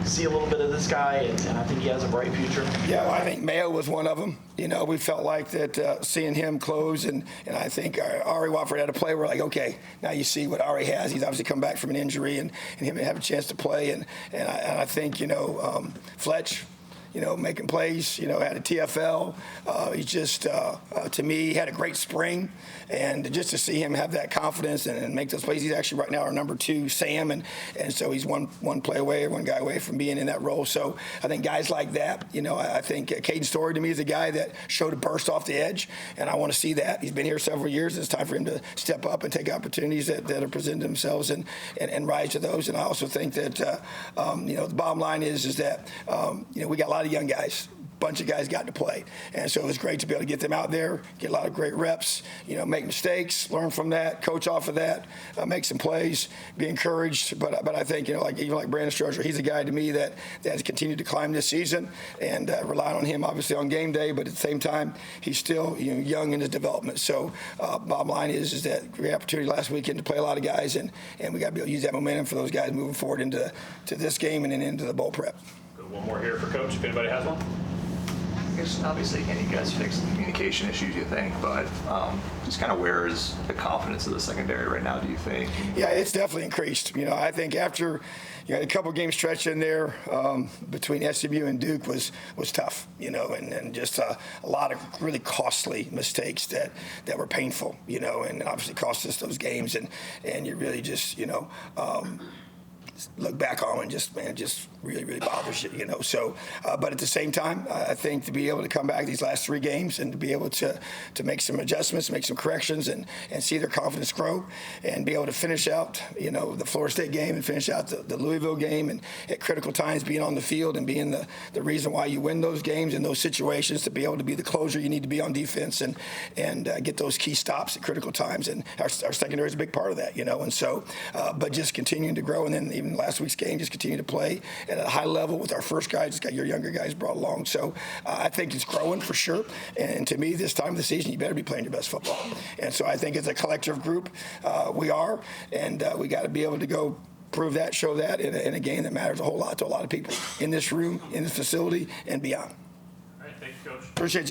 see a little bit of this guy, and I think he has a bright future. Yeah, well, I think Mayo was one of them. You know, we felt like that seeing him close, and I think Ari Watford had a play. We're like, okay, now you see what Ari has. He's obviously come back from an injury, and him have a chance to play. And I think, you know, Fletch, you know, making plays, you know, had a TFL. He's just, to me, he had a great spring. And just to see him have that confidence and make those plays, he's actually right now our number 2, Sam. And so he's one play away, one guy away from being in that role. So I think guys like that, you know, I think Caden Story to me is a guy that showed a burst off the edge. And I want to see that. He's been here several years. It's time for him to step up and take opportunities that are presented themselves and rise to those. And I also think that, you know, the bottom line is that, you know, we got a lot of young guys. Bunch of guys got to play, and so it was great to be able to get them out there, get a lot of great reps, you know, make mistakes, learn from that, coach off of that, make some plays, be encouraged. But I think, you know, like even like Brandon Stroger, he's a guy to me that has continued to climb this season, and relying on him obviously on game day, but at the same time he's still, you know, young in his development. So bottom line is that great opportunity last weekend to play a lot of guys, and we got to be able to use that momentum for those guys moving forward into this game and then into the bowl prep. One more here for Coach, if anybody has one. I guess obviously again you guys fix the communication issues, you think, but just kind of where is the confidence of the secondary right now, do you think? Yeah, it's definitely increased. You know, I think after a couple game stretch in there between SMU and Duke was tough, you know, and just a lot of really costly mistakes that were painful, you know, and obviously cost us those games, and you really just, you know, look back on and just really bothers you, you know. So, but at the same time, I think to be able to come back these last 3 games and to be able to make some adjustments, make some corrections, and see their confidence grow, and be able to finish out, you know, the Florida State game and finish out the Louisville game, and at critical times being on the field and being the reason why you win those games in those situations, to be able to be the closer you need to be on defense and get those key stops at critical times. And our secondary is a big part of that, you know. And so, but just continuing to grow, and then even last week's game, just continue to play at a high level with our first guys, just got your younger guys brought along. So I think it's growing for sure. And to me, this time of the season, you better be playing your best football. And so I think as a collective group, we are, and we got to be able to go prove that, show that in a game that matters a whole lot to a lot of people in this room, in this facility, and beyond. All right, thank you, Coach. Appreciate you.